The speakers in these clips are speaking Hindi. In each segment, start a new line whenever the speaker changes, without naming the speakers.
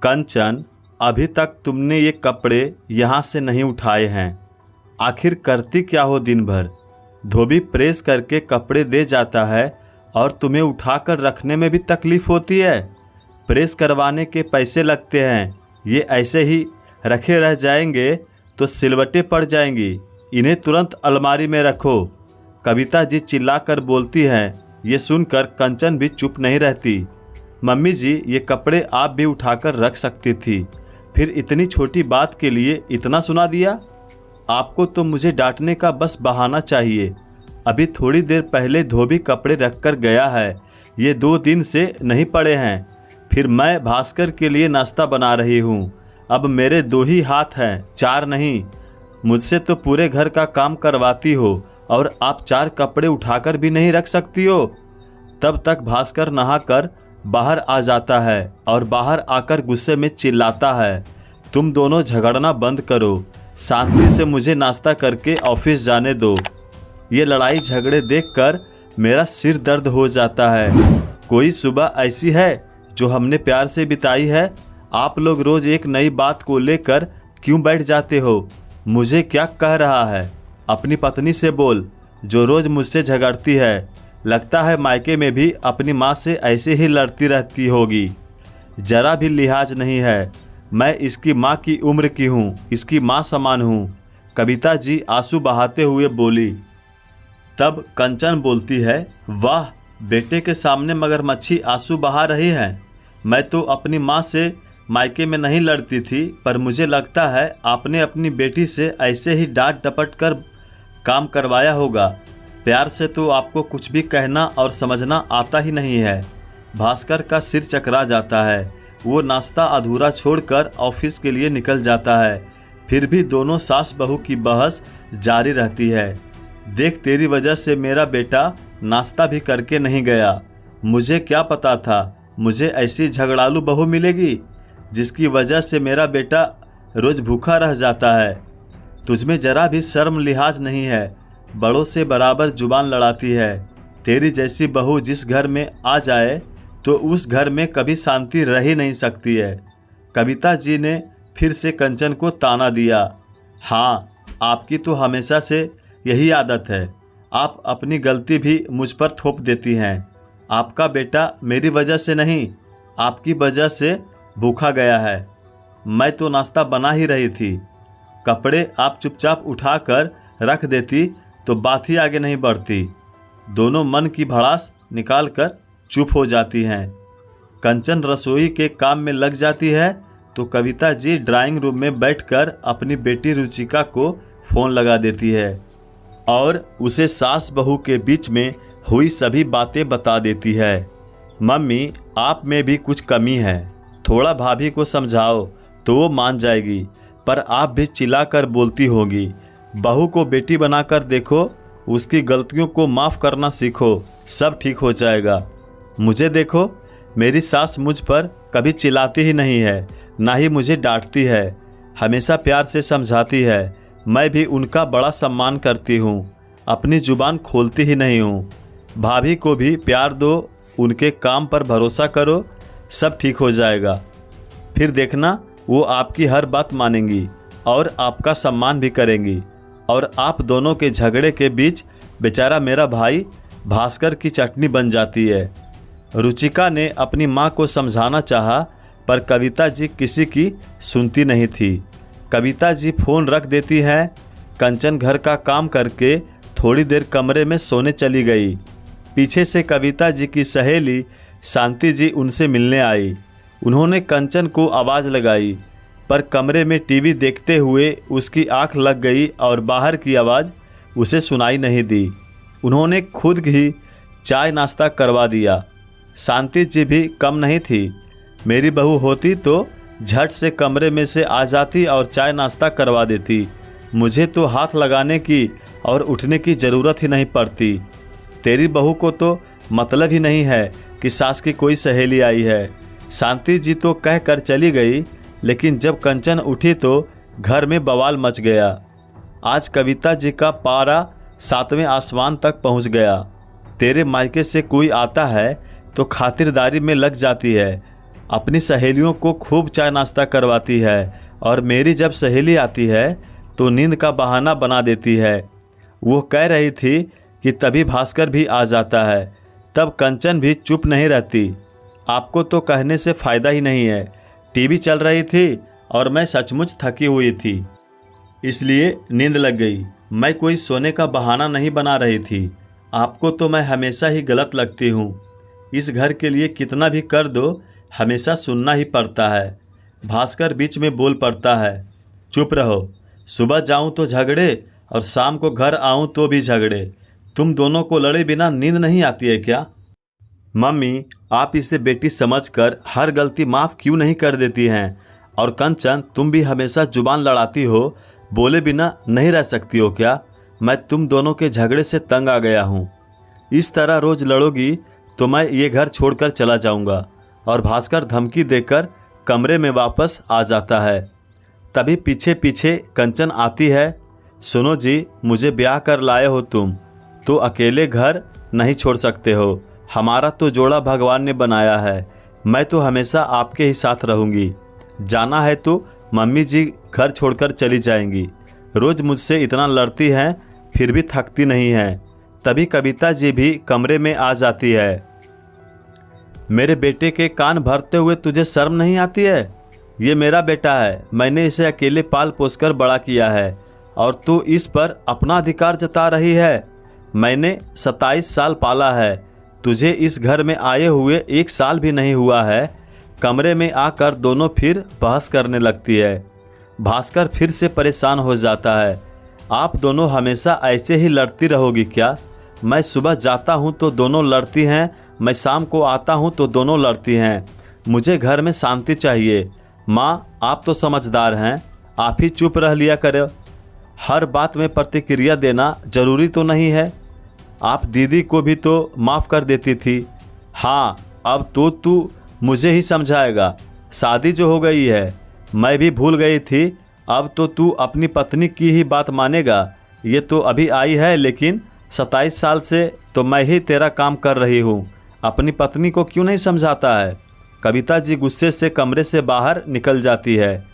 कंचन, अभी तक तुमने ये कपड़े यहाँ से नहीं उठाए हैं। आखिर करती क्या हो दिन भर? धोबी प्रेस करके कपड़े दे जाता है और तुम्हें उठाकर रखने में भी तकलीफ़ होती है। प्रेस करवाने के पैसे लगते हैं, ये ऐसे ही रखे रह जाएंगे तो सिलवटें पड़ जाएंगी। इन्हें तुरंत अलमारी में रखो। कविता जी चिल्लाकर बोलती हैं। ये सुनकर कंचन भी चुप नहीं रहती। मम्मी जी, ये कपड़े आप भी उठाकर रख सकती थी, फिर इतनी छोटी बात के लिए इतना सुना दिया। आपको तो मुझे डांटने का बस बहाना चाहिए। अभी थोड़ी देर पहले धोबी कपड़े रखकर गया है, ये 2 दिन से नहीं पड़े हैं। फिर मैं भास्कर के लिए नाश्ता बना रही हूँ। अब मेरे 2 ही हाथ हैं, 4 नहीं। मुझसे तो पूरे घर का काम करवाती हो और आप 4 कपड़े उठाकर भी नहीं रख सकती हो। तब तक भास्कर नहाकर बाहर आ जाता है और बाहर आकर गुस्से में चिल्लाता है, तुम दोनों झगड़ना बंद करो, शांति से मुझे नाश्ता करके ऑफिस जाने दो। ये लड़ाई झगड़े देखकर मेरा सिर दर्द हो जाता है। कोई सुबह ऐसी है जो हमने प्यार से बिताई है? आप लोग रोज़ एक नई बात को लेकर क्यों बैठ जाते हो? मुझे क्या कह रहा है? अपनी पत्नी से बोल, जो रोज़ मुझसे झगड़ती है। लगता है मायके में भी अपनी माँ से ऐसे ही लड़ती रहती होगी। जरा भी लिहाज नहीं है। मैं इसकी माँ की उम्र की हूँ, इसकी माँ समान हूँ। कविता जी आंसू बहाते हुए बोली। तब कंचन बोलती है, वाह, बेटे के सामने मगरमच्छी आंसू बहा रही है। मैं तो अपनी माँ से मायके में नहीं लड़ती थी, पर मुझे लगता है आपने अपनी बेटी से ऐसे ही डांट डपट कर काम करवाया होगा। प्यार से तो आपको कुछ भी कहना और समझना आता ही नहीं है। भास्कर का सिर चकरा जाता है। वो नाश्ता अधूरा छोड़कर ऑफिस के लिए निकल जाता है। फिर भी दोनों सास बहू की बहस जारी रहती है। देख, तेरी वजह से मेरा बेटा नाश्ता भी करके नहीं गया। मुझे क्या पता था मुझे ऐसी झगड़ालू बहू मिलेगी जिसकी वजह से मेरा बेटा रोज़ भूखा रह जाता है। तुझमें जरा भी शर्म लिहाज नहीं है, बड़ों से बराबर जुबान लड़ाती है। तेरी जैसी बहू जिस घर में आ जाए तो उस घर में कभी शांति रह ही नहीं सकती है। कविता जी ने फिर से कंचन को ताना दिया। हाँ, आपकी तो हमेशा से यही आदत है। आप अपनी गलती भी मुझ पर थोप देती हैं। आपका बेटा मेरी वजह से नहीं, आपकी वजह से भूखा गया है। मैं तो नाश्ता बना ही रही थी। कपड़े आप चुपचाप उठाकर रख देती तो बात ही आगे नहीं बढ़ती। दोनों मन की भड़ास निकालकर चुप हो जाती हैं। कंचन रसोई के काम में लग जाती है तो कविता जी ड्राइंग रूम में बैठकर अपनी बेटी रुचिका को फ़ोन लगा देती है और उसे सास बहू के बीच में हुई सभी बातें बता देती है। मम्मी, आप में भी कुछ कमी है, थोड़ा भाभी को समझाओ तो वो मान जाएगी, पर आप भी चिल्लाकर बोलती होगी। बहू को बेटी बनाकर देखो, उसकी गलतियों को माफ़ करना सीखो, सब ठीक हो जाएगा। मुझे देखो, मेरी सास मुझ पर कभी चिल्लाती ही नहीं है, ना ही मुझे डांटती है, हमेशा प्यार से समझाती है। मैं भी उनका बड़ा सम्मान करती हूँ, अपनी ज़ुबान खोलती ही नहीं हूँ। भाभी को भी प्यार दो, उनके काम पर भरोसा करो, सब ठीक हो जाएगा। फिर देखना, वो आपकी हर बात मानेंगी और आपका सम्मान भी करेंगी। और आप दोनों के झगड़े के बीच बेचारा मेरा भाई भास्कर की चटनी बन जाती है। रुचिका ने अपनी माँ को समझाना चाहा, पर कविता जी किसी की सुनती नहीं थी। कविता जी फ़ोन रख देती हैं। कंचन घर का काम करके थोड़ी देर कमरे में सोने चली गई। पीछे से कविता जी की सहेली शांति जी उनसे मिलने आई। उन्होंने कंचन को आवाज़ लगाई, पर कमरे में टीवी देखते हुए उसकी आंख लग गई और बाहर की आवाज़ उसे सुनाई नहीं दी। उन्होंने खुद ही चाय नाश्ता करवा दिया। शांति जी भी कम नहीं थी। मेरी बहू होती तो झट से कमरे में से आ जाती और चाय नाश्ता करवा देती। मुझे तो हाथ लगाने की और उठने की ज़रूरत ही नहीं पड़ती। तेरी बहू को तो मतलब ही नहीं है कि सास की कोई सहेली आई है। शांति जी तो कह कर चली गई, लेकिन जब कंचन उठी तो घर में बवाल मच गया। आज कविता जी का पारा 7वें आसमान तक पहुंच गया। तेरे मायके से कोई आता है तो खातिरदारी में लग जाती है, अपनी सहेलियों को खूब चाय नाश्ता करवाती है और मेरी जब सहेली आती है तो नींद का बहाना बना देती है। वो कह रही थी कि तभी भास्कर भी आ जाता है। तब कंचन भी चुप नहीं रहती। आपको तो कहने से फ़ायदा ही नहीं है। टीवी चल रही थी और मैं सचमुच थकी हुई थी, इसलिए नींद लग गई। मैं कोई सोने का बहाना नहीं बना रही थी। आपको तो मैं हमेशा ही गलत लगती हूँ। इस घर के लिए कितना भी कर दो, हमेशा सुनना ही पड़ता है। भास्कर बीच में बोल पड़ता है, चुप रहो। सुबह जाऊँ तो झगड़े और शाम को घर आऊँ तो भी झगड़े। तुम दोनों को लड़े बिना नींद नहीं आती है क्या? मम्मी, आप इसे बेटी समझकर हर गलती माफ़ क्यों नहीं कर देती हैं? और कंचन, तुम भी हमेशा जुबान लड़ाती हो, बोले बिना नहीं रह सकती हो क्या? मैं तुम दोनों के झगड़े से तंग आ गया हूँ। इस तरह रोज़ लड़ोगी तो मैं ये घर छोड़कर चला जाऊँगा। और भास्कर धमकी देकर कमरे में वापस आ जाता है। तभी पीछे पीछे कंचन आती है, सुनो जी, मुझे ब्याह कर लाए हो तुम, तो अकेले घर नहीं छोड़ सकते हो। हमारा तो जोड़ा भगवान ने बनाया है। मैं तो हमेशा आपके ही साथ रहूँगी। जाना है तो मम्मी जी घर छोड़कर चली जाएंगी। रोज़ मुझसे इतना लड़ती हैं फिर भी थकती नहीं हैं। तभी कविता जी भी कमरे में आ जाती है। मेरे बेटे के कान भरते हुए तुझे शर्म नहीं आती है? ये मेरा बेटा है, मैंने इसे अकेले पाल पोस कर बड़ा किया है और तू इस पर अपना अधिकार जता रही है। मैंने 27 साल पाला है, तुझे इस घर में आए हुए 1 साल भी नहीं हुआ है। कमरे में आकर दोनों फिर बहस करने लगती है। भास्कर फिर से परेशान हो जाता है। आप दोनों हमेशा ऐसे ही लड़ती रहोगी क्या? मैं सुबह जाता हूँ तो दोनों लड़ती हैं, मैं शाम को आता हूँ तो दोनों लड़ती हैं। मुझे घर में शांति चाहिए। माँ, आप तो समझदार हैं, आप ही चुप रह लिया करो। हर बात में प्रतिक्रिया देना ज़रूरी तो नहीं है। आप दीदी को भी तो माफ़ कर देती थी। हाँ, अब तो तू मुझे ही समझाएगा। शादी जो हो गई है, मैं भी भूल गई थी। अब तो तू अपनी पत्नी की ही बात मानेगा। ये तो अभी आई है, लेकिन 27 साल से तो मैं ही तेरा काम कर रही हूँ। अपनी पत्नी को क्यों नहीं समझाता है? कविता जी गुस्से से कमरे से बाहर निकल जाती है।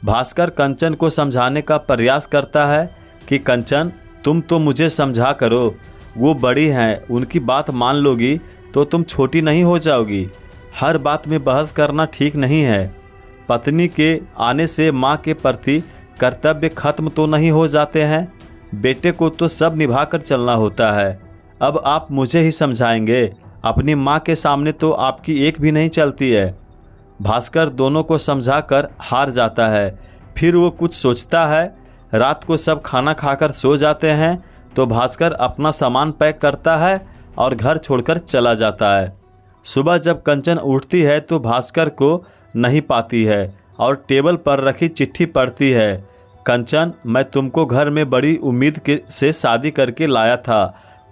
भास्कर कंचन को समझाने का प्रयास करता है कि कंचन, तुम तो मुझे समझा करो। वो बड़ी हैं, उनकी बात मान लोगी तो तुम छोटी नहीं हो जाओगी। हर बात में बहस करना ठीक नहीं है। पत्नी के आने से माँ के प्रति कर्तव्य खत्म तो नहीं हो जाते हैं? बेटे को तो सब निभा कर चलना होता है। अब आप मुझे ही समझाएंगे? अपनी माँ के सामने तो आपकी एक भी नहीं चलती है। भास्कर दोनों को समझाकर हार जाता है। फिर वो कुछ सोचता है। रात को सब खाना खाकर सो जाते हैं तो भास्कर अपना सामान पैक करता है और घर छोड़कर चला जाता है। सुबह जब कंचन उठती है तो भास्कर को नहीं पाती है और टेबल पर रखी चिट्ठी पढ़ती है। कंचन, मैं तुमको घर में बड़ी उम्मीद से शादी करके लाया था,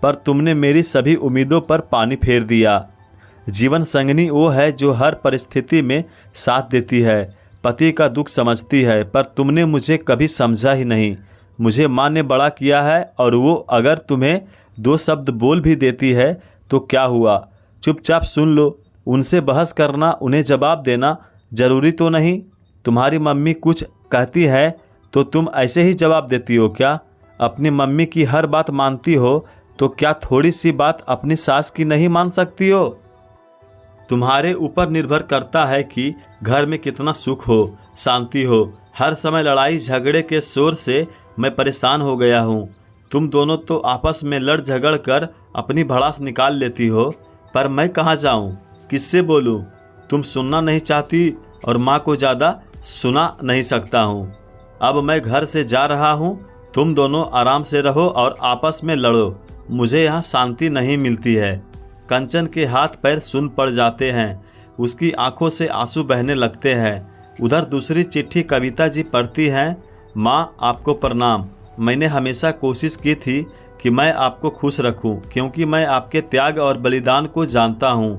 पर तुमने मेरी सभी उम्मीदों पर पानी फेर दिया। जीवन संगनी वो है जो हर परिस्थिति में साथ देती है, पति का दुख समझती है, पर तुमने मुझे कभी समझा ही नहीं। मुझे माँ ने बड़ा किया है और वो अगर तुम्हें 2 शब्द बोल भी देती है तो क्या हुआ? चुपचाप सुन लो। उनसे बहस करना, उन्हें जवाब देना ज़रूरी तो नहीं। तुम्हारी मम्मी कुछ कहती है तो तुम ऐसे ही जवाब देती हो क्या? अपनी मम्मी की हर बात मानती हो तो क्या थोड़ी सी बात अपनी सास की नहीं मान सकती हो? तुम्हारे ऊपर निर्भर करता है कि घर में कितना सुख हो, शांति हो। हर समय लड़ाई झगड़े के शोर से मैं परेशान हो गया हूँ। तुम दोनों तो आपस में लड़ झगड़ कर अपनी भड़ास निकाल लेती हो, पर मैं कहाँ जाऊँ, किससे बोलूँ? तुम सुनना नहीं चाहती और माँ को ज़्यादा सुना नहीं सकता हूँ। अब मैं घर से जा रहा हूँ। तुम दोनों आराम से रहो और आपस में लड़ो। मुझे यहाँ शांति नहीं मिलती है। कंचन के हाथ पैर सुन पड़ जाते हैं। उसकी आंखों से आंसू बहने लगते हैं। उधर दूसरी चिट्ठी कविता जी पढ़ती हैं। माँ, आपको प्रणाम। मैंने हमेशा कोशिश की थी कि मैं आपको खुश रखूं, क्योंकि मैं आपके त्याग और बलिदान को जानता हूं।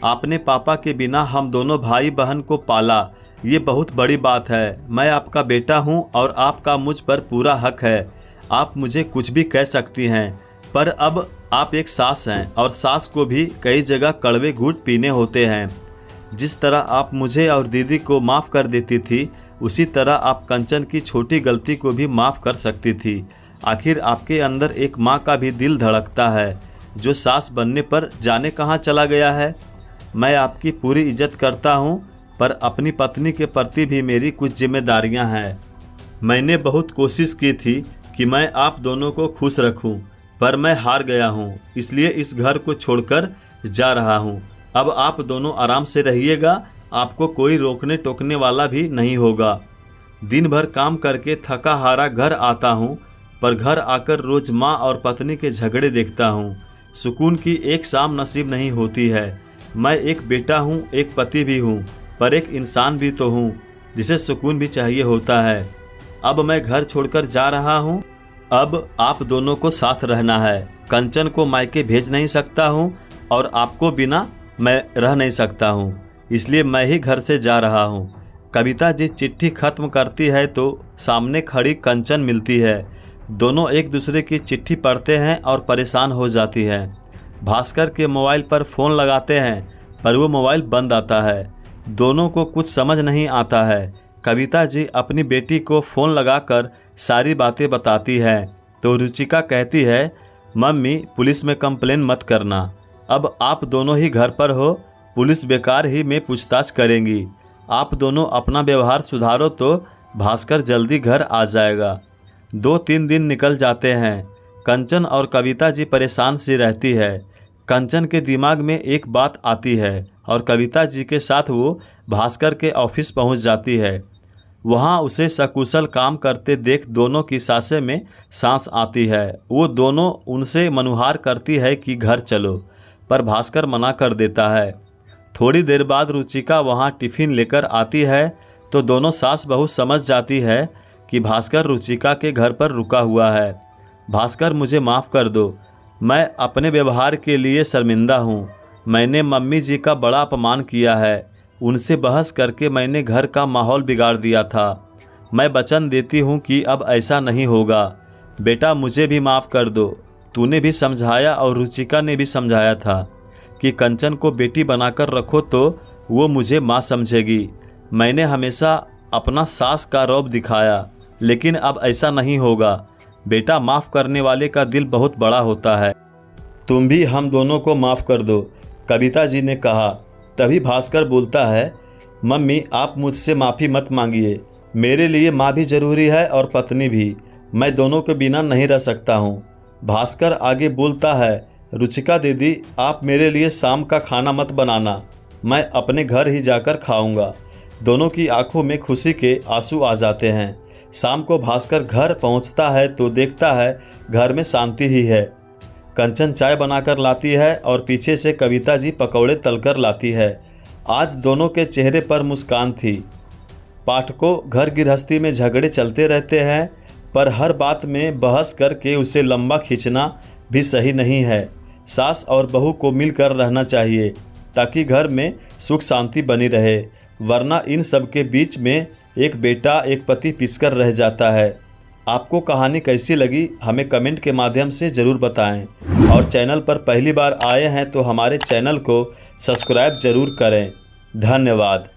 आपने पापा के बिना हम दोनों भाई बहन को पाला, ये बहुत बड़ी बात है। मैं आपका बेटा हूं और आपका मुझ पर पूरा हक है। आप मुझे कुछ भी कह सकती हैं, पर अब आप एक सास हैं और सास को भी कई जगह कड़वे घूंट पीने होते हैं। जिस तरह आप मुझे और दीदी को माफ़ कर देती थी, उसी तरह आप कंचन की छोटी गलती को भी माफ़ कर सकती थी। आखिर आपके अंदर एक माँ का भी दिल धड़कता है, जो सास बनने पर जाने कहाँ चला गया है। मैं आपकी पूरी इज्जत करता हूँ, पर अपनी पत्नी के प्रति भी मेरी कुछ जिम्मेदारियाँ हैं। मैंने बहुत कोशिश की थी कि मैं आप दोनों को खुश रखूं, पर मैं हार गया हूं, इसलिए इस घर को छोड़कर जा रहा हूं। अब आप दोनों आराम से रहिएगा, आपको कोई रोकने टोकने वाला भी नहीं होगा। दिन भर काम करके थका हारा घर आता हूं, पर घर आकर रोज माँ और पत्नी के झगड़े देखता हूं। सुकून की एक शाम नसीब नहीं होती है। मैं एक बेटा हूं, एक पति भी हूं, पर एक इंसान भी तो हूं, जिसे सुकून भी चाहिए होता है। अब मैं घर छोड़कर जा रहा हूँ। अब आप दोनों को साथ रहना है। कंचन को मायके भेज नहीं सकता हूँ और आपको बिना मैं रह नहीं सकता हूँ, इसलिए मैं ही घर से जा रहा हूँ। कविता जी चिट्ठी खत्म करती है तो सामने खड़ी कंचन मिलती है। दोनों एक दूसरे की चिट्ठी पढ़ते हैं और परेशान हो जाती है। भास्कर के मोबाइल पर फ़ोन लगाते हैं, पर वो मोबाइल बंद आता है। दोनों को कुछ समझ नहीं आता है। कविता जी अपनी बेटी को फ़ोन लगाकर सारी बातें बताती है तो रुचिका कहती है, मम्मी पुलिस में कंप्लेन मत करना, अब आप दोनों ही घर पर हो, पुलिस बेकार ही में पूछताछ करेंगी। आप दोनों अपना व्यवहार सुधारो तो भास्कर जल्दी घर आ जाएगा। 2-3 दिन निकल जाते हैं। कंचन और कविता जी परेशान सी रहती है। कंचन के दिमाग में एक बात आती है और कविता जी के साथ वो भास्कर के ऑफिस पहुंच जाती है। वहां उसे सकुशल काम करते देख दोनों की सांसें में सांस आती है। वो दोनों उनसे मनुहार करती है कि घर चलो, पर भास्कर मना कर देता है। थोड़ी देर बाद रुचिका वहां टिफ़िन लेकर आती है तो दोनों सास बहू समझ जाती है कि भास्कर रुचिका के घर पर रुका हुआ है। भास्कर, मुझे माफ़ कर दो, मैं अपने व्यवहार के लिए शर्मिंदा हूँ। मैंने मम्मी जी का बड़ा अपमान किया है, उनसे बहस करके मैंने घर का माहौल बिगाड़ दिया था। मैं वचन देती हूँ कि अब ऐसा नहीं होगा। बेटा, मुझे भी माफ़ कर दो। तूने भी समझाया और रुचिका ने भी समझाया था कि कंचन को बेटी बनाकर रखो तो वो मुझे माँ समझेगी। मैंने हमेशा अपना सास का रौब दिखाया, लेकिन अब ऐसा नहीं होगा। बेटा, माफ़ करने वाले का दिल बहुत बड़ा होता है। तुम भी हम दोनों को माफ़ कर दो, कविता जी ने कहा। तभी भास्कर बोलता है, मम्मी आप मुझसे माफ़ी मत मांगिए, मेरे लिए माँ भी ज़रूरी है और पत्नी भी। मैं दोनों के बिना नहीं रह सकता हूँ। भास्कर आगे बोलता है, रुचिका दीदी आप मेरे लिए शाम का खाना मत बनाना, मैं अपने घर ही जाकर खाऊंगा। दोनों की आंखों में खुशी के आंसू आ जाते हैं। शाम को भास्कर घर पहुँचता है तो देखता है घर में शांति ही है। कंचन चाय बनाकर लाती है और पीछे से कविता जी पकौड़े तलकर लाती है। आज दोनों के चेहरे पर मुस्कान थी। पाठकों, घर गृहस्थी में झगड़े चलते रहते हैं, पर हर बात में बहस करके उसे लंबा खींचना भी सही नहीं है। सास और बहू को मिलकर रहना चाहिए ताकि घर में सुख शांति बनी रहे, वरना इन सब के बीच में एक बेटा एक पति पिसकर रह जाता है। आपको कहानी कैसी लगी हमें कमेंट के माध्यम से ज़रूर बताएं और चैनल पर पहली बार आए हैं तो हमारे चैनल को सब्सक्राइब ज़रूर करें। धन्यवाद।